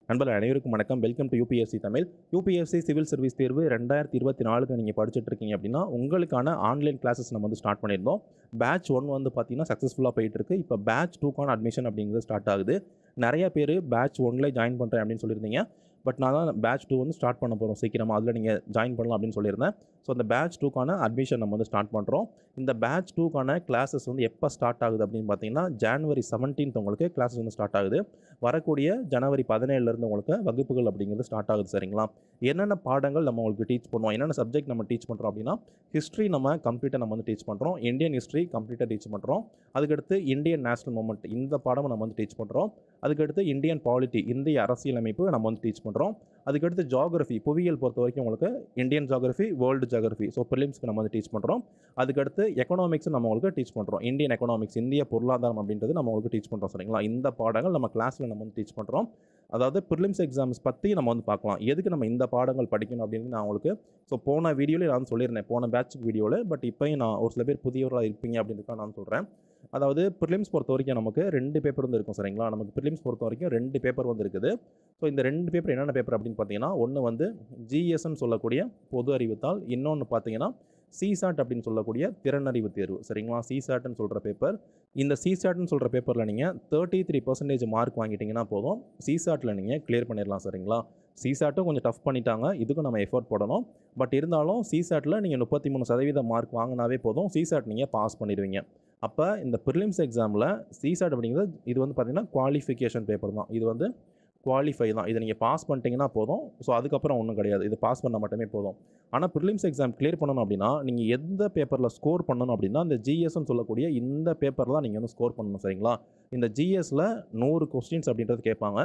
நண்பர்கள் அனைவருக்கும் வணக்கம். Welcome to UPSC Tamil. UPSC civil service தேர்வு 2024 நீங்கள் படிச்சுட்டு இருக்கீங்க அப்படின்னா உங்களுக்கான ஆன்லைன் கிளாஸஸ் நம்ம வந்து ஸ்டார்ட் பண்ணியிருந்தோம். பேட்ச் 1 வந்து பார்த்தீங்கன்னா சக்ஸஸ்ஃபுல்லாக போயிட்டு இருக்கு. இப்போ பேட்ச் 2க்கான அட்மிஷன் அப்படிங்கிறது ஸ்டார்ட் ஆகுது. நிறைய பேர் பேட்ச் 1ல ஜாயின் பண்ணுறேன் அப்படின்னு சொல்லியிருந்தீங்க. பட் நான் தான் பேட்ச் 2 வந்து ஸ்டார்ட் பண்ண போகிறோம் சீக்கிரமாக, அதில் நீங்கள் ஜாயின் பண்ணலாம் அப்படின்னு சொல்லியிருந்தேன். ஸோ அந்த பேட்ச் 2க்கான அட்மிஷன் நம்ம வந்து ஸ்டார்ட் பண்ணுறோம். இந்த பேட்ச் 2க்கான கிளாஸஸ் வந்து எப்போ ஸ்டார்ட் ஆகுது அப்படின்னு பார்த்தீங்கன்னா ஜனவரி 17 உங்களுக்கு கிளாஸஸ் வந்து ஸ்டார்ட் ஆகுது. வரக்கூடிய ஜனவரி 17 உங்களுக்கு வகுப்புகள் அப்படிங்கிறது ஸ்டார்ட் ஆகுது. சரிங்களா? என்னென்ன பாடங்கள் நம்ம உங்களுக்கு டீச் பண்ணுவோம், என்னென்ன சப்ஜெக்ட் நம்ம டீச் பண்ணுறோம் அப்படின்னா ஹிஸ்ட்ரி நம்ம கம்ப்ளீட்டாக நம்ம வந்து டீச் பண்ணுறோம். இந்தியன் ஹிஸ்ட்ரி கம்ப்ளீட்டாக டீச் பண்ணுறோம். அதுக்கடுத்து இந்தியன் நேஷனல் மூமெண்ட் இந்த பாடமும் நம்ம வந்து டீச் பண்ணுறோம். அதுக்கடுத்து இந்தியன் பாலிட்டி இந்திய அரசியலமைப்பு நம்ம வந்து டீச் பண்ணுறோம். அதுக்கடுத்து ஜியாகிரஃபி புவியியல் பொறுத்த வரைக்கும் உங்களுக்கு Indian geography, world geography, so ப்ரிலிம்ஸ்க்கு நம்ம வந்து டீச் பண்ணுறோம். அதுக்கடுத்து எக்கனாமிக்ஸ் நம்ம உங்களுக்கு டீச் பண்ணுறோம். இந்தியன் எக்கனாமிக்ஸ் இந்திய பொருளாதாரம் அப்படின்றது நம்ம உங்களுக்கு டீச் பண்ணுறோம். சரிங்களா? இந்த பாடங்கள் நம்ம கிளாஸில் நம்ம வந்து டீச் பண்ணுறோம். அதாவது ப்ரிலிம்ஸ் எக்ஸாம்ஸ் பற்றி நம்ம வந்து பார்க்கலாம். எதுக்கு நம்ம இந்த பாடங்கள் படிக்கணும் அப்படின்னு நான் உங்களுக்கு போன வீடியோவில் நான் சொல்லியிருந்தேன், போன பேட்ச் வீடியோவில். பட் இப்போயும் நான் ஒரு சில பேர் புதியவராக இருப்பீங்க அப்படின்றதுக்காக நான் சொல்கிறேன். அதாவது ப்ரிலிம்ஸ் பொறுத்த வரைக்கும் நமக்கு 2 பேப்பர் வந்து இருக்கும். சரிங்களா? நமக்கு ப்ரிலிம்ஸ் பொறுத்த வரைக்கும் 2 பேப்பர் வந்து இருக்குது. ஸோ இந்த 2 பேப்பர் என்னென்ன பேப்பர் அப்படின்னு பார்த்தீங்கன்னா, ஒன்று வந்து ஜிஎஸ்ன்னு சொல்லக்கூடிய பொது அறிவுத்தாள், இன்னொன்று பார்த்தீங்கன்னா சிசாட் அப்படின்னு சொல்லக்கூடிய திறனறிவு தேர்வு. சரிங்களா? சிசாட்னு சொல்கிற பேப்பர். இந்த சிசாட்னு சொல்கிற பேப்பரில் நீங்கள் 33% மார்க் வாங்கிட்டீங்கன்னா போதும், சிசாட்டில் நீங்கள் கிளியர் பண்ணிடலாம். சரிங்களா? சிசாட்டும் கொஞ்சம் டஃப் பண்ணிட்டாங்க, இதுக்கும் நம்ம எஃபோர்ட் போடணும். பட் இருந்தாலும் சிசாட்டில் நீங்கள் 33% மார்க் வாங்கினாவே போதும், சிசாட் நீங்கள் பாஸ் பண்ணிடுவீங்க. அப்போ இந்த ப்ரிலிம்ஸ் எக்ஸாமில் சிசாட் அப்படிங்கிறது இது வந்து பார்த்திங்கன்னா குவாலிஃபிகேஷன் பேப்பர் தான். இது வந்து குவாலிஃபை தான். இதை நீங்கள் பாஸ் பண்ணிட்டீங்கன்னா போதும். ஸோ அதுக்கப்புறம் ஒன்றும் கிடையாது, இது பாஸ் பண்ணால் மட்டுமே போதும். ஆனால் ப்ரிலிம்ஸ் எக்ஸாம் கிளியர் பண்ணணும் அப்படின்னா நீங்கள் எந்த பேப்பரில் ஸ்கோர் பண்ணணும் அப்படின்னா இந்த ஜிஎஸ்ன்னு சொல்லக்கூடிய இந்த பேப்பரில் நீங்கள் வந்து ஸ்கோர் பண்ணணும். சரிங்களா? இந்த ஜிஎஸ்சில் 100 கொஸ்டின்ஸ் அப்படின்றது கேட்பாங்க.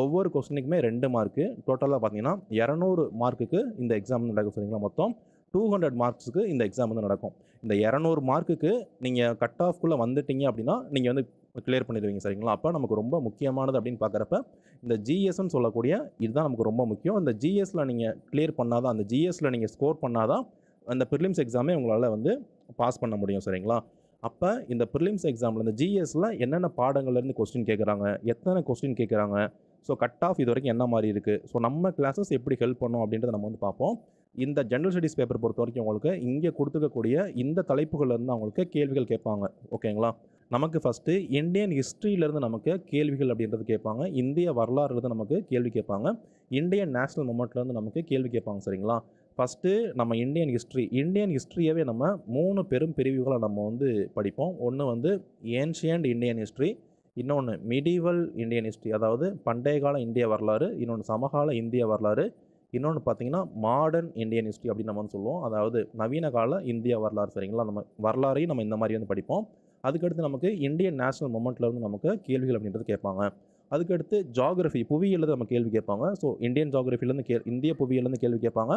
ஒவ்வொரு கொஸ்டினுக்குமே 2 மார்க்கு, டோட்டலாக பார்த்தீங்கன்னா 200 மார்க்குக்கு இந்த எக்ஸாம் வந்து நடக்கும். சரிங்களா? மொத்தம் 200 மார்க்ஸுக்கு இந்த எக்ஸாம் வந்து நடக்கும். இந்த 200 மார்க்குக்கு நீங்கள் கட் ஆஃப்குள்ளே வந்துட்டீங்க அப்படின்னா நீங்கள் வந்து கிளியர் பண்ணிடுவீங்க. சரிங்களா? அப்போ நமக்கு ரொம்ப முக்கியமானது அப்படின்னு பார்க்குறப்ப இந்த ஜிஎஸ்ன்னு சொல்லக்கூடிய இதுதான் நமக்கு ரொம்ப முக்கியம். இந்த ஜிஎஸ்சில் நீங்கள் கிளியர் பண்ணாதான், அந்த ஜிஎஸ்சில் நீங்கள் ஸ்கோர் பண்ணாதான் அந்த ப்ரிலிம்ஸ் எக்ஸாமே உங்களால் வந்து பாஸ் பண்ண முடியும். சரிங்களா? அப்போ இந்த ப்ரிலிம்ஸ் எக்ஸாமில் இந்த ஜிஎஸ்சில் என்னென்ன பாடங்கள்லேருந்து கொஸ்டின் கேட்குறாங்க, எத்தனை கொஸ்டின் கேட்குறாங்க, ஸோ கட் ஆஃப் இது வரைக்கும் என்ன மாதிரி இருக்குது, ஸோ நம்ம கிளாஸஸ் எப்படி ஹெல்ப் பண்ணோம் அப்படின்றத நம்ம வந்து பார்ப்போம். இந்த ஜென்ரல் ஸ்டடீஸ் பேப்பர் பொறுத்த வரைக்கும் உங்களுக்கு இங்கே கொடுத்துக்கக்கூடிய இந்த தலைப்புகள்லேருந்து அவங்களுக்கு கேள்விகள் கேட்பாங்க. ஓகேங்களா? நமக்கு ஃபஸ்ட்டு இந்தியன் ஹிஸ்ட்ரியிலேருந்து நமக்கு கேள்விகள் அப்படின்றது கேட்பாங்க. இந்திய வரலாறுலேருந்து நமக்கு கேள்வி கேட்பாங்க. இந்தியன் நேஷனல் மூமெண்ட்லேருந்து நமக்கு கேள்வி கேட்பாங்க. சரிங்களா? ஃபஸ்ட்டு நம்ம இந்தியன் ஹிஸ்ட்ரியவே நம்ம 3 பெரும் பிரிவுகளை நம்ம வந்து படிப்போம். ஒன்று வந்து ஏன்ஷியன்ட் இந்தியன் ஹிஸ்ட்ரி, இன்னொன்று மிடிவல் இந்தியன் ஹிஸ்ட்ரி அதாவது பண்டைய கால இந்திய வரலாறு, இன்னொன்று சமகால இந்திய வரலாறு, இன்னொன்று பார்த்தீங்கன்னா மாடர்ன் இந்தியன் ஹிஸ்ட்ரி அப்படின்னு நம்ம வந்து சொல்லுவோம். அதாவது நவீன கால இந்திய வரலாறு. சரிங்களா? நம்ம வரலாறையும் நம்ம இந்த மாதிரி வந்து படிப்போம். அதுக்கடுத்து நமக்கு இந்தியன் நேஷனல் மூமெண்ட்லேருந்து நமக்கு கேள்விகள் அப்படின்றது கேட்பாங்க. அதுக்கடுத்து ஜியாகிரஃபி புவியியலேருந்து நம்ம கேள்வி கேட்பாங்க. ஸோ இந்தியன் ஜியாகிரஃபிலேருந்து இந்திய புவியியலேருந்து கேள்வி கேட்பாங்க.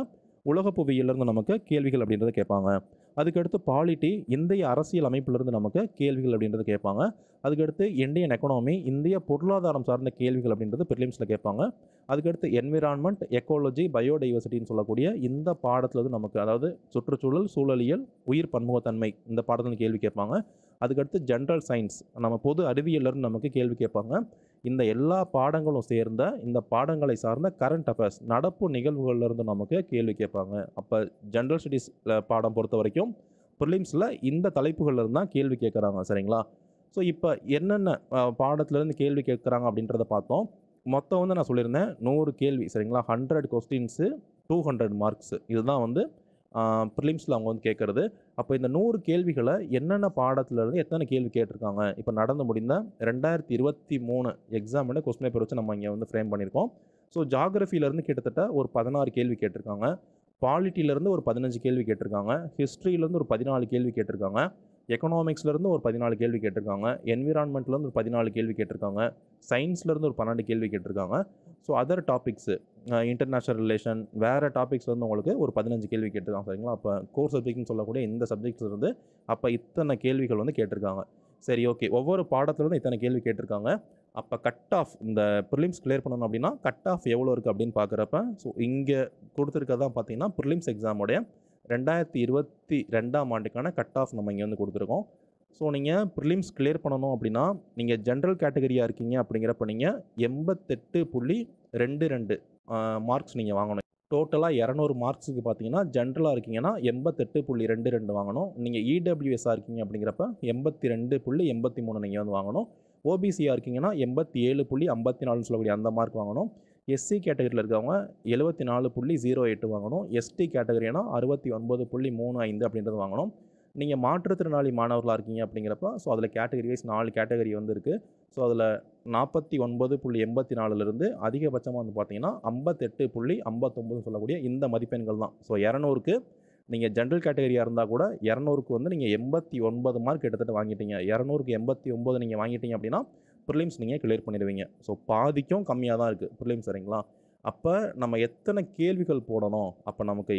உலக புவியியலேருந்து நமக்கு கேள்விகள் அப்படின்றத கேட்பாங்க. அதுக்கடுத்து பாலிட்டி இந்திய அரசியல் அமைப்பிலிருந்து நமக்கு கேள்விகள் அப்படின்றது கேட்பாங்க. அதுக்கடுத்து இந்தியன் எக்கனாமி இந்திய பொருளாதாரம் சார்ந்த கேள்விகள் அப்படின்றது ப்ரிலிம்ஸில் கேட்பாங்க. அதுக்கடுத்து என்விரான்மெண்ட், எக்காலஜி, பயோடைவர்சிட்டின்னு சொல்லக்கூடிய இந்த பாடத்தில் வந்து நமக்கு அதாவது சுற்றுச்சூழல், சூழலியல், உயிர் பன்முகத்தன்மை இந்த பாடத்தில் கேள்வி கேட்பாங்க. அதுக்கடுத்து ஜென்ரல் சயின்ஸ் நம்ம பொது அறிவியலிருந்து நமக்கு கேள்வி கேட்பாங்க. இந்த எல்லா பாடங்களும் சேர்ந்த இந்த பாடங்களை சார்ந்த கரண்ட் அஃபேர்ஸ் நடப்பு நிகழ்வுகள்லேருந்து நமக்கு கேள்வி கேட்பாங்க. அப்போ ஜென்ரல் ஸ்டடீஸ் பாடம் பொறுத்த வரைக்கும் ப்ரிலிம்ஸில் இந்த தலைப்புகள்லேருந்து தான் கேள்வி கேட்குறாங்க. சரிங்களா? ஸோ இப்போ என்னென்ன பாடத்துலேருந்து கேள்வி கேட்குறாங்க அப்படின்றத பார்த்தோம். மொத்தம் வந்து நான் சொல்லியிருந்தேன் 100 கேள்வி. சரிங்களா? 100 கொஸ்டின்ஸு, 200 மார்க்ஸு, இதுதான் வந்து ப்ரிலிம்ஸில் அவங்க வந்து கேட்குறது. அப்போ இந்த 100 கேள்விகளை என்னென்ன பாடத்துலேருந்து எத்தனை கேள்வி கேட்டிருக்காங்க, இப்போ நடந்து முடிந்த 2023 எக்ஸாமில் கொஸ்டின் பேப்பர் வச்சு நம்ம இங்கே வந்து ஃப்ரேம் பண்ணியிருக்கோம். ஸோ ஜியாகிரஃபியிலேருந்து கிட்டத்தட்ட ஒரு 16 கேள்வி கேட்டிருக்காங்க. பாலிட்டியிலேருந்து ஒரு 15 கேள்வி கேட்டிருக்காங்க. ஹிஸ்ட்ரியிலேருந்து ஒரு 14 கேள்வி கேட்டிருக்காங்க. எக்கனாமிக்ஸ்லேருந்து ஒரு 14 கேள்வி கேட்டிருக்காங்க. என்விரான்மெண்ட்லேருந்து ஒரு 14 கேள்வி கேட்டிருக்காங்க. சயின்ஸ்லேருந்து ஒரு 12 கேள்வி கேட்டிருக்காங்க. So other topics international relation வேறு டாபிக்ஸ்லேருந்து உங்களுக்கு ஒரு 15 கேள்வி கேட்டிருக்காங்க. சரிங்களா? அப்போ கோர் சப்ஜெக்ட்னு சொல்லக்கூடிய இந்த சப்ஜெக்ட்ஸ்லேருந்து அப்போ இத்தனை கேள்விகள் வந்து கேட்டிருக்காங்க. சரி, ஓகே. ஒவ்வொரு பாடத்துலேருந்து இத்தனை கேள்வி கேட்டிருக்காங்க. அப்போ கட் ஆஃப் இந்த ப்ரிலிம்ஸ் கிளியர் பண்ணணும் அப்படின்னா கட் ஆஃப் எவ்வளோ இருக்குது அப்படின்னு பார்க்குறப்ப ஸோ இங்கே கொடுத்துருக்கதான் பார்த்தீங்கன்னா ப்ரிலிம்ஸ் எக்ஸாமுடைய 2022 ஆண்டுக்கான கட் ஆஃப் நம்ம இங்கே வந்து கொடுத்துருக்கோம். ஸோ நீங்கள் ப்ரிலிம்ஸ் கிளியர் பண்ணணும் அப்படின்னா நீங்கள் ஜென்ரல் கேட்டகரியாக இருக்கீங்க அப்படிங்கிறப்ப நீங்கள் 88.22 மார்க்ஸ் நீங்கள் வாங்கணும். டோட்டலாக 200 மார்க்ஸுக்கு பார்த்தீங்கன்னா ஜென்ரலாக இருக்கீங்கன்னா 88.22 வாங்கணும். நீங்கள் இடபிள்யூஎஸ்ஸாக இருக்கீங்க அப்படிங்கிறப்ப 82.83 நீங்கள் வந்து வாங்கணும். ஓபிசியாக இருக்கீங்கன்னா 87.54 சொல்லக்கூடிய அந்த மார்க் வாங்கணும். எஸ்சி கேட்டகரியில் இருக்கவங்க 74.08 வாங்கணும். எஸ்டி கேட்டகரினா 69.35 அப்படின்றது வாங்கணும். நீங்கள் மாற்றுத்திறனாளி மாணவர்களாக இருக்கீங்க அப்படிங்கிறப்ப ஸோ அதில் கேட்டகரி வைஸ் 4 கேட்டகரி வந்து இருக்குது. ஸோ அதில் 49.84லேருந்து அதிகபட்சமாக வந்து பார்த்தீங்கன்னா 58.59 சொல்லக்கூடிய இந்த மதிப்பெண்கள் தான். ஸோ 200க்கு நீங்கள் ஜென்ரல் கேட்டகரியாக இருந்தால் கூட 200க்கு வந்து நீங்கள் 89 மார்க் கிட்டத்தட்ட வாங்கிட்டீங்க. 200க்கு 89 நீங்கள் வாங்கிட்டீங்க அப்படின்னா ப்ரிலிம்ஸ் நீங்கள் கிளியர் பண்ணிடுவீங்க. ஸோ பாதிக்கும் கம்மியாக தான் இருக்குது ப்ரிலிம்ஸ், சரிங்களா? அப்போ நம்ம எத்தனை கேள்விகள் போடணும்? அப்போ நமக்கு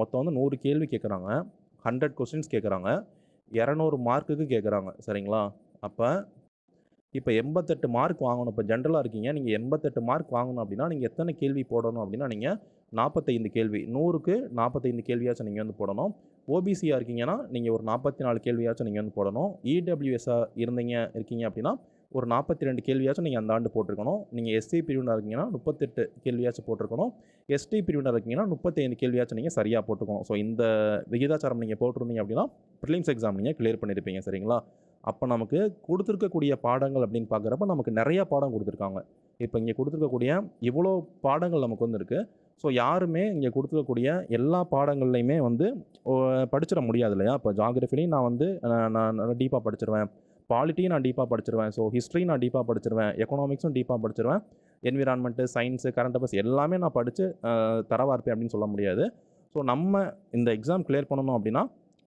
மொத்தம் வந்து 100 கேள்வி கேட்குறாங்க, 100 கொஸ்டின்ஸ் கேட்குறாங்க, 200 மார்க்குக்கு கேட்குறாங்க, சரிங்களா? அப்போ இப்போ 88 மார்க் வாங்கணும். இப்போ ஜென்ரலாக இருக்கீங்க, நீங்கள் 88 மார்க் வாங்கணும் அப்படின்னா நீங்கள் எத்தனை கேள்வி போடணும் அப்படின்னா நீங்கள் 45 கேள்வி, 100க்கு 45 கேள்வியாச்சும் நீங்கள் வந்து போடணும். ஓபிசியாக இருக்கீங்கன்னா நீங்கள் ஒரு 44 கேள்வியாச்சும் நீங்கள் வந்து போடணும். இடபிள்யூஎஸ்ஸாக இருக்கீங்க அப்படின்னா ஒரு 42 கேள்வியாச்சும் நீங்கள் அந்த ஆண்டு போட்டிருக்கணும். நீங்கள் எஸ்சி பிரிவினராக இருக்கீங்கன்னா 38 கேள்வியாச்சும் போட்டிருக்கணும். எஸ்டி பிரிவினராக இருக்கீங்கன்னா 35 கேள்வியாச்சும் நீங்கள் சரியாக போட்டுக்கணும். ஸோ இந்த விகிதாச்சாரம் நீங்கள் போட்டிருந்தீங்க அப்படின்னா ப்ரிலிம்ஸ் எக்ஸாம் நீங்கள் கிளியர் பண்ணியிருப்பீங்க, சரிங்களா? அப்போ நமக்கு கொடுத்துருக்கக்கூடிய பாடங்கள் அப்படின்னு பார்க்குறப்ப நமக்கு நிறையா பாடம் கொடுத்துருக்காங்க. இப்போ இங்கே கொடுத்துருக்கக்கூடிய இவ்வளோ பாடங்கள் நமக்கு வந்து இருக்குது. ஸோ யாருமே இங்கே கொடுத்துருக்கக்கூடிய எல்லா பாடங்கள்லையுமே வந்து படிச்சிட முடியாது இல்லையா? இப்போ ஜாகிரஃபிலையும் நான் வந்து நான் நல்லா டீப்பாக படிச்சிருவேன், பாலிட்டியும் நான் டீப்பாக படிச்சிருவேன், ஸோ ஹிஸ்ட்ரியும் நான் டீப்பாக படிச்சிருவேன், எக்கனாமிக்ஸும் டீப்பாக படிச்சிருவேன், என்விரான்மெண்ட்டு, சயின்ஸு, கரண்ட் அஃபேர்ஸ் எல்லாமே நான் படித்து தரவா இருப்பேன் அப்படின்னு சொல்ல முடியாது. ஸோ நம்ம இந்த எக்ஸாம் கிளியர் பண்ணணும் அப்படின்னா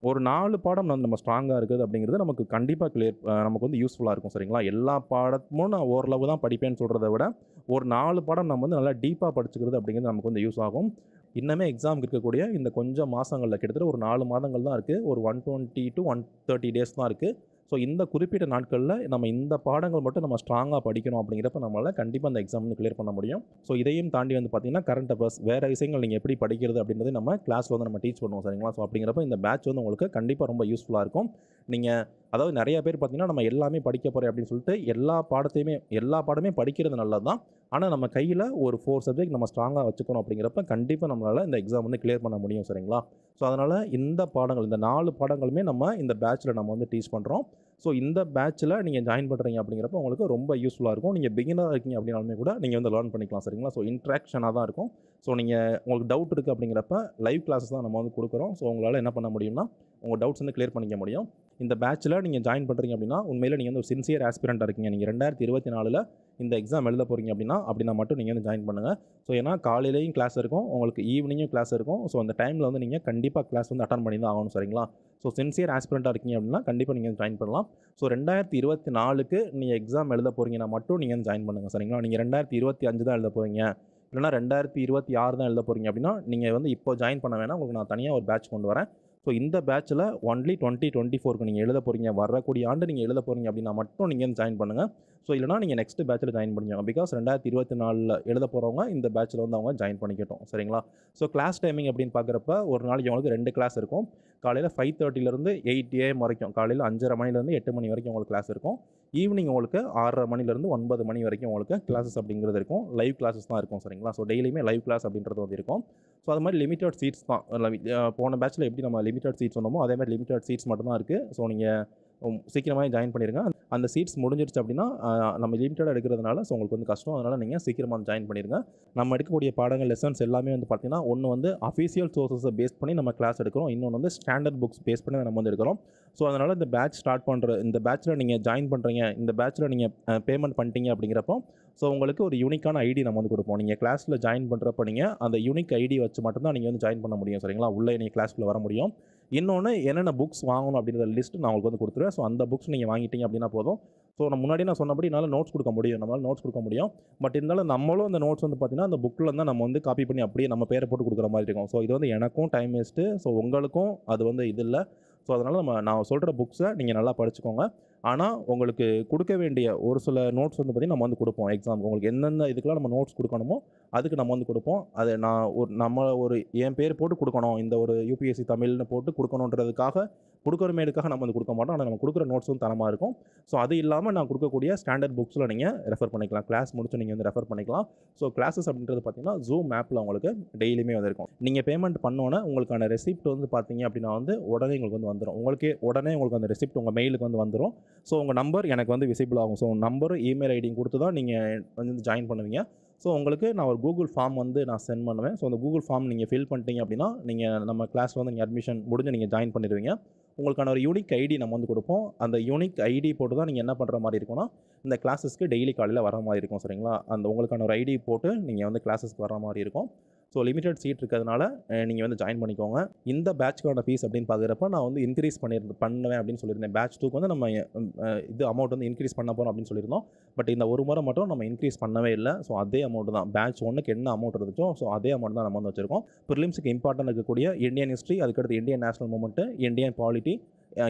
ஒரு 4 பாடம் நம்ம ஸ்ட்ராங்காக இருக்குது அப்படிங்கிறது நமக்கு கண்டிப்பாக நமக்கு வந்து யூஸ்ஃபுல்லாக இருக்கும், சரிங்களா? எல்லா பாடமும் நான் ஓரளவு தான் படிப்பேன்னு சொல்கிறத விட ஒரு 4 பாடம் நம்ம வந்து நல்லா டீப்பாக படிச்சுக்கிறது அப்படிங்கிறது நமக்கு வந்து யூஸ் ஆகும். இன்னமே எக்ஸாமுக்கு இருக்கக்கூடிய இந்த கொஞ்சம் மாதங்களில் கிட்டத்தட்ட ஒரு 4 மாதங்கள் தான் இருக்குது. ஒரு 120 to 130 டேஸ் தான் இருக்குது. ஸோ இந்த குறிப்பிட்ட நாட்களில் நம்ம இந்த பாடங்கள் மட்டும் நம்ம ஸ்ட்ராங்காக படிக்கணும் அப்படிங்கிறப்ப நம்மளால் கண்டிப்பாக அந்த எக்ஸாம் வந்து கிளியர் பண்ண முடியும். ஸோ இதையும் தாண்டி வந்து பார்த்திங்கன்னா கரண்ட் அஃபேர்ஸ் வேறு விஷயங்கள் நீங்கள் எப்படி படிக்கிறது அப்படின்றது நம்ம கிளாஸில் வந்து நம்ம டீச் பண்ணுவோம், சரிங்களா? ஸோ அப்படிங்கிறப்ப இந்த பேட்ச் வந்து உங்களுக்கு கண்டிப்பாக ரொம்ப யூஸ்ஃபுல்லாக இருக்கும். நீங்கள் அதாவது நிறைய பேர் பார்த்திங்கன்னா நம்ம எல்லாமே படிக்க போகிறேன் அப்படின்னு சொல்லிட்டு எல்லா பாடமே படிக்கிறது நல்லது தான். ஆனால் நம்ம கையில் ஒரு 4 சப்ஜெக்ட் நம்ம ஸ்ட்ராங்காக வச்சுக்கணும் அப்படிங்கிறப்ப கண்டிப்பாக நம்மளால் இந்த எக்ஸாம் வந்து கிளியர் பண்ண முடியும், சரிங்களா? ஸோ அதனால் இந்த 4 பாடங்களுமே நம்ம இந்த பேட்சில் நம்ம வந்து டீச் பண்ணுறோம். ஸோ இந்த பேட்சில் நீங்கள் ஜாயின் பண்ணுறீங்க அப்படிங்கிறப்ப உங்களுக்கு ரொம்ப யூஸ்ஃபுல்லாக இருக்கும். நீங்கள் பிகினராக இருக்கீங்க அப்படின்னாலுமே கூட நீங்கள் வந்து லேர்ன் பண்ணிக்கலாம், சரிங்களா? ஸோ இன்ட்ராக்ஷனாக தான் இருக்கும். ஸோ உங்களுக்கு டவுட் இருக்குது அப்படிங்கிறப்ப லைவ் கிளாஸஸ் தான் நம்ம வந்து கொடுக்குறோம். ஸோ உங்களால் என்ன பண்ண முடியும்னா உங்கள் டவுட்ஸ் வந்து கிளியர் பண்ணிக்க முடியும். இந்த பேட்சில் நீங்கள் ஜாயின் பண்ணுறீங்க அப்படின்னா உண்மையில் நீங்கள் வந்து ஒரு சின்சியர் ஆஸ்பிரண்ட்டாக இருக்கீங்க. நீங்கள் 2024 இந்த எக்ஸாம் எழுத போகிறீங்க அப்படின்னா மட்டும் நீங்கள் வந்து ஜாயின் பண்ணுங்கள். ஸோ ஏன்னா காலையிலையும் கிளாஸ் இருக்கும், உங்களுக்கு ஈவினிங்கும் கிளாஸ் இருக்கும். ஸோ அந்த டைமில் வந்து நீங்கள் கண்டிப்பாக கிளாஸ் வந்து அட்டன் பண்ணி தான் ஆகணும், சரிங்களா? ஸோ சின்சியர் ஆஸ்பிரண்ட்டாக இருக்கீங்க அப்படின்னா கண்டிப்பாக நீங்கள் ஜாயின் பண்ணலாம். ஸோ 2024க்கு நீங்கள் எக்ஸாம் எழுத போகிறீங்கன்னா மட்டும் நீங்கள் ஜாயின் பண்ணுங்கள், சரிங்களா? நீங்கள் 2025 தான் எழுத போகிறீங்க, இல்லைனா 2026 தான் எழுத போகிறீங்க அப்படின்னா நீங்கள் வந்து இப்போ ஜாயின் பண்ண வேணாம். உங்களுக்கு நான் தனியாக ஒரு பேட்ச் கொண்டு வரேன். ஸோ இந்த பேட்சில் ஒன்லி 2024க்கு நீங்கள் எழுத போகிறீங்க, வரக்கூடிய ஆண்டு நீங்கள் எழுத போகிறீங்க அப்படின்னா மட்டும் நீங்கள் ஜாயின் பண்ணுங்கள். ஸோ இல்லைனா நீங்கள் நெக்ஸ்ட் பேட்சில் ஜாயின் பண்ணிக்கோங்க. பிகாஸ் 2024 எழுத போகிறவங்க இந்த பேட்சில் வந்து அவங்க ஜாயின் பண்ணிக்கட்டும், சரிங்களா? ஸோ கிளாஸ் டைமிங் அப்படின்னு பார்க்குறப்ப ஒரு நாளைக்கு உங்களுக்கு 2 கிளாஸ் இருக்கும். காலையில் 5:30லேருந்து 8 AM வரைக்கும், காலையில் 5:30 மணிலேருந்து 8 மணி வரைக்கும் உங்களுக்கு கிளாஸ் இருக்கும். ஈவினிங் உங்களுக்கு 6:30 மணிலேருந்து 9 மணி வரைக்கும் உங்களுக்கு கிளாஸஸ் அப்படிங்கிறது இருக்கும். லைவ் கிளாஸஸ் தான் இருக்கும், சரிங்களா? ஸோ டெய்லியுமே லைவ் கிளாஸ் அப்படின்றது வந்து இருக்கும். ஸோ அது மாதிரி லிமிட்டட் சீட்ஸ் தான். போன பேட்சில் எப்படி நம்ம லிமிட்டட் சீட்ஸ் சொன்னோமோ அதே மாதிரி லிமிட்டட் சீட்ஸ் மட்டும் தான் இருக்குது. ஸோ நீங்கள் சீக்கிரமாக ஜாயின் பண்ணிடுங்க. அந்த சீட்ஸ் முடிஞ்சிருச்சு அப்படின்னா நம்ம லிமிட்டடாக எடுக்கிறதுனால ஸோ உங்களுக்கு வந்து கஷ்டம். அதனால் நீங்கள் சீக்கிரமாக ஜாயின் பண்ணிடுங்க. நம்ம எடுக்கக்கூடிய பாடங்கள் லெசன்ஸ் எல்லாமே வந்து பார்த்திங்கன்னா ஒன்று வந்து அஃபீஷியல் சோர்ஸஸை பேஸ் பண்ணி நம்ம கிளாஸ் எடுக்கிறோம், இன்னொன்று வந்து ஸ்டாண்டர்ட் புக்ஸ் பேஸ் பண்ணி நம்ம வந்து எடுக்கிறோம். ஸோ அதனால் இந்த பேட்சில் நீங்கள் ஜாயின் பண்ணுறீங்க, இந்த பேட்சில் நீங்கள் பேமெண்ட் பண்ணிட்டீங்க அப்படிங்கிறப்போ ஸோ உங்களுக்கு ஒரு யூனிக்கான ஐடி நம்ம வந்து கொடுப்போம். நீங்கள் கிளாஸில் ஜாயின் பண்ணுறப்ப நீங்கள் அந்த யூனிக் ஐடி வச்சு மட்டும்தான் நீங்கள் வந்து ஜாயின் பண்ண முடியும், சரிங்களா? உள்ளே நீங்கள் கிளாஸ்க்குள்ளே வர முடியும். இன்னொன்று என்னென்ன புக்ஸ் வாங்கணும் அப்படிங்கிற லிஸ்ட் நான் உங்களுக்கு வந்து கொடுத்துருவேன். ஸோ அந்த புக்ஸ் நீங்கள் வாங்கிட்டீங்க அப்படின்னா போதும். ஸோ முன்னாடி நான் சொன்னபடி என்னால் நோட்ஸ் கொடுக்க முடியும். பட் இருந்தாலும் நம்மளும் அந்த நோட்ஸ் வந்து பார்த்திங்கன்னா அந்த புக்கில் தான் நம்ம வந்து காப்பி பண்ணி அப்படியே நம்ம பேரை போட்டு கொடுக்குற மாதிரி இருக்கும். ஸோ இது வந்து எனக்கும் டைம் வேஸ்ட்டு, ஸோ உங்களுக்கும் அது வந்து இது இல்லை. ஸோ அதனால் நான் சொல்கிற புக்ஸை நீங்கள் நல்லா படிச்சுக்கோங்க. ஆனால் உங்களுக்கு கொடுக்க வேண்டிய ஒரு சில நோட்ஸ் வந்து பார்த்திங்கன்னா நம்ம வந்து கொடுப்போம் எக்ஸாமுக்கு. உங்களுக்கு எந்தெந்த இதுக்கெல்லாம் நம்ம நோட்ஸ் கொடுக்கணுமோ அதுக்கு நம்ம வந்து கொடுப்போம். அது நம்ம என் பேர் போட்டு கொடுக்கணும், இந்த ஒரு யூபிஎஸ்சி தமிழ்னு போட்டு கொடுக்கணுன்றதுக்காக கொடுக்குறமேடுக்காக நம்ம வந்து கொடுக்க மாட்டோம். ஆனால் நம்ம கொடுக்குற நோட்ஸும் தரமாக இருக்கும். ஸோ அது இல்லாமல் நான் கொடுக்கக்கூடிய ஸ்டாண்டர்ட் புக்ஸில் நீங்கள் ரெஃபர் பண்ணிக்கலாம். கிளாஸ் முடிச்சு நீங்கள் வந்து ரெஃபர் பண்ணிக்கலாம். ஸோ கிளாஸஸ் அப்படின்றது பார்த்தீங்கன்னா ஜூம் ஆப்பில் உங்களுக்கு டெய்லியுமே வந்து இருக்கும். நீங்கள் பேமெண்ட் பண்ணோன்னே உங்களுக்கான ரெசிப்ட் வந்து பார்த்தீங்க அப்படின்னா வந்து உடனே உங்களுக்கு வந்து வந்துடும். உங்களுக்கே உடனே உங்களுக்கு அந்த ரெசிப்ட் உங்கள் மெயிலுக்கு வந்து வந்துடும். ஸோ உங்கள் நம்பர் எனக்கு வந்து விசிபிள் ஆகும். ஸோ நம்பர், இமெயில் ஐடியும் கொடுத்து தான் நீங்கள் வந்து ஜாயின் பண்ணுவீங்க. ஸோ உங்களுக்கு நான் ஒரு கூகுள் ஃபார்ம் வந்து நான் சென்ட் பண்ணுவேன். ஸோ அந்த கூகுள் ஃபார்ம் நீங்கள் ஃபில் பண்ணிட்டீங்க அப்படின்னா நீங்கள் நம்ம கிளாஸில் வந்து நீங்கள் அட்மிஷன் முடிஞ்சு நீங்கள் ஜாயின் பண்ணிடுவீங்க. உங்களுக்கான ஒரு யூனிக் ஐடி நம்ம வந்து கொடுப்போம். அந்த யூனிக் ஐடி போட்டு தான் நீங்கள் என்ன பண்ணுற மாதிரி இருக்கும்னா, இந்த கிளாஸஸ்க்கு டெய்லி காலையில் வர மாதிரி இருக்கும். சரிங்களா? அந்த உங்களுக்கான ஒரு ஐடி போட்டு நீங்கள் வந்து கிளாஸஸ்க்கு வர மாதிரி இருக்கும். ஸோ லிமிட்டட் சீட் இருக்கிறதுனால நீங்கள் வந்து ஜாயின் பண்ணிக்கோங்க. இந்த பேட்ச்க்கான ஃபீஸ் அப்படின்னு பார்க்குறப்ப நான் வந்து இன்க்ரீஸ் பண்ணுவேன் அப்படின்னு சொல்லியிருந்தேன். பேட்ச் 2க்கு வந்து நம்ம இது அமௌண்ட் வந்து இன்க்ரீஸ் பண்ண போகிறோம் அப்படின்னு சொல்லியிருந்தோம். பட் இந்த ஒரு முறை மட்டும் நம்ம இன்க்ரீஸ் பண்ணவே இல்லை. ஸோ அதே அமௌண்ட் தான். பேட்ச் 1க்கு என்ன அமௌண்ட் இருந்துச்சோ ஸோ அதே அமௌண்ட் தான் நம்ம வந்து வச்சுருக்கோம். ப்ரிலிம்ஸுக்கு இம்பார்ட்டன்ட் இருக்கக்கூடிய இந்தியன் ஹிஸ்ட்ரி, அதுக்கடுத்து Indian national movement, Indian polity,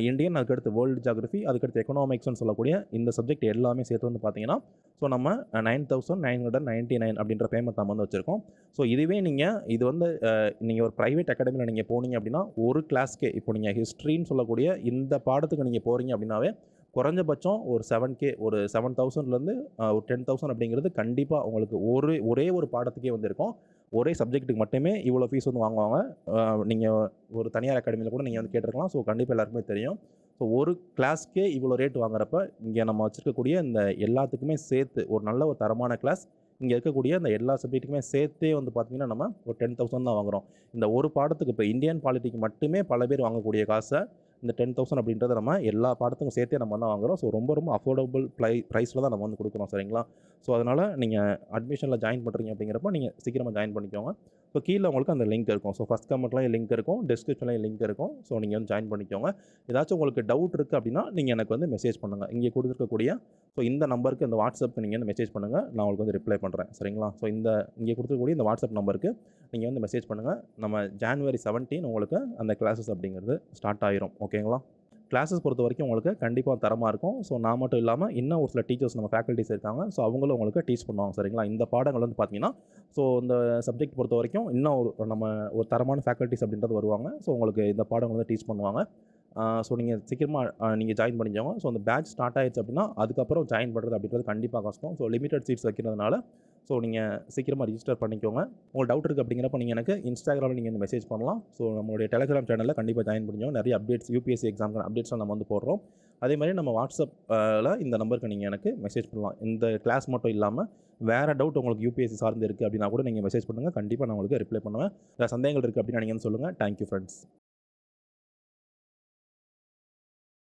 Indian, அதுக்கடுத்து வேர்ல்டு ஜியோகிராஃபி, அதுக்கடுத்து எக்கனாமிக்ஸ்னு சொல்லக்கூடிய இந்த சப்ஜெக்ட் எல்லாமே சேர்த்து வந்து பார்த்தீங்கன்னா ஸோ நம்ம 9,999 அப்படின்ற பேமெண்ட் நம்ம வந்து வச்சுருக்கோம். ஸோ இதுவே இது வந்து நீங்கள் ஒரு ப்ரைவேட் அகாடமியில் நீங்கள் போனீங்க அப்படின்னா ஒரு கிளாஸ்க்கே இப்போ நீங்கள் ஹிஸ்ட்ரின்னு சொல்லக்கூடிய இந்த பாடத்துக்கு நீங்கள் போகிறீங்க அப்படின்னாவே குறைஞ்சபட்சம் ஒரு 7K, ஒரு 7,000லேருந்து ஒரு 10,000 அப்படிங்கிறது கண்டிப்பாக உங்களுக்கு ஒரே ஒரு பாடத்துக்கே வந்து இருக்கும். ஒரே சப்ஜெக்ட்டுக்கு மட்டுமே இவ்வளோ ஃபீஸ் வந்து வாங்குவாங்க. நீங்கள் ஒரு தனியார் அகாடமியில் கூட நீங்கள் வந்து கேட்டிருக்கலாம். ஸோ கண்டிப்பாக எல்லாருக்குமே தெரியும். ஸோ ஒரு கிளாஸ்க்கே இவ்வளோ ரேட் வாங்குறப்ப இங்கே நம்ம வச்சுருக்கக்கூடிய இந்த எல்லாத்துக்குமே சேர்த்து ஒரு நல்ல ஒரு தரமான கிளாஸ், இங்கே இருக்கக்கூடிய இந்த எல்லா சப்ஜெக்ட்டுக்குமே சேர்த்தே வந்து பார்த்திங்கன்னா நம்ம ஒரு 10,000 தான் வாங்குகிறோம். இந்த ஒரு பாடத்துக்கு இப்போ இந்தியன் பாலிட்டிக்கு மட்டுமே பல பேர் வாங்கக்கூடிய காசை இந்த 10,000 அப்படின்றத நம்ம எல்லா பாடத்துக்கும் சேர்த்தே நம்ம தான் வாங்குகிறோம். ஸோ ரொம்ப ரொம்ப அஃபோர்டபுள் ப்ரைஸில் தான் நம்ம வந்து கொடுக்குறோம். சரிங்களா? ஸோ அதனால் நீங்கள் அட்மிஷனில் ஜாயின் பண்ணுறீங்க அப்படிங்கிறப்ப நீங்கள் சீக்கிரமாக ஜாயின் பண்ணிக்கோங்க. ஸோ கீழே உங்களுக்கு அந்த லிங்க் இருக்கும். ஸோ ஃபஸ்ட் கமெண்ட்லேயும் லிங்க் இருக்கும், டிஸ்கிரிப்ஷன்லேயும் லிங்க் இருக்கும். ஸோ நீங்கள் வந்து ஜாயின் பண்ணிக்கோங்க. ஏதாச்சும் உங்களுக்கு டவுட் இருக்குது அப்படின்னா நீங்கள் எனக்கு வந்து மெசேஜ் பண்ணுங்கள். இங்கே கொடுத்துருக்கக்கூடிய ஸோ இந்த நம்பருக்கு, இந்த வாட்ஸ்அப்புக்கு நீங்கள் வந்து மெசேஜ் பண்ணுங்கள். நான் உங்களுக்கு வந்து ரிப்ளை பண்ணுறேன். சரிங்களா? ஸோ இங்கே கொடுத்துருக்கக்கூடிய இந்த வாட்ஸ்அப் நம்பருக்கு நீங்கள் வந்து மெசேஜ் பண்ணுங்கள். நம்ம ஜான்வரி 17 உங்களுக்கு அந்த கிளாஸஸ் அப்படிங்கிறது ஸ்டார்ட் ஆயிரும். ஓகேங்களா? கிளாஸஸ் பொறுத்த வரைக்கும் உங்களுக்கு கண்டிப்பாக தரமாக இருக்கும். ஸோ நான் மட்டும் இல்லாமல் இன்னும் ஒரு சில டீச்சர்ஸ் நம்ம ஃபேக்கல்ட்டிஸ் இருக்காங்க. ஸோ அவங்களும் உங்களுக்கு டீச் பண்ணுவாங்க. சரிங்களா? இந்த பாடங்கள் வந்து பார்த்தீங்கன்னா ஸோ இந்த சப்ஜெக்ட் பொறுத்த வரைக்கும் இன்னும் நம்ம ஒரு தரமான ஃபேக்கல்ட்டிஸ் அப்படின்றது வருவாங்க. ஸோ உங்களுக்கு இந்த பாடங்கள் வந்து டீச் பண்ணுவாங்க. ஸோ நீங்கள் சீக்கிரமாக நீங்கள் ஜாயின் பண்ணிக்கோங்க. ஸோ அந்த பேட்ச் ஸ்டார்ட் ஆயிடுச்சு அப்படின்னா அதுக்கப்புறம் ஜாயின் பண்ணுறது அப்படின்றது கண்டிப்பாக கஷ்டம். ஸோ லிமிட்டட் சீட்ஸ் வைக்கிறதுனால ஸோ நீங்கள் சீக்கிரமாக ரிஜிஸ்டர் பண்ணிக்கோங்க. உங்களுக்கு டவுட் இருக்குது அப்படிங்கிறப்ப நீங்கள் எனக்கு இன்ஸ்டாகிராமில் நீங்கள் வந்து மெசேஜ் பண்ணலாம். ஸோ நம்மளுடைய டெலிகிராம் சேனலில் கண்டிப்பாக ஜாயின் பண்ணிக்கோங்க. நிறைய அப்டேட்ஸ், யூபிஎஸ்சி எக்ஸாம்க்கான அப்டேட்ஸ்லாம் நம்ம வந்து போடுறோம். அதே மாதிரி நம்ம வாட்ஸ்அப்பில் இந்த நம்பருக்கு நீங்கள் எனக்கு மெசேஜ் பண்ணலாம். இந்த கிளாஸ் மட்டும் இல்லாமல் வேறு டவுட் உங்களுக்கு யூபிஎஸ்சி சார்ந்து இருக்குது அப்படின்னா கூட நீங்கள் மெசேஜ் பண்ணுங்கள். கண்டிப்பாக நான் உங்களுக்கு ரிப்ளை பண்ணுவேன். வேறு சந்தேகங்கள் இருக்குது அப்படின்னா நீங்கள் வந்து சொல்லுங்கள். Thank you friends.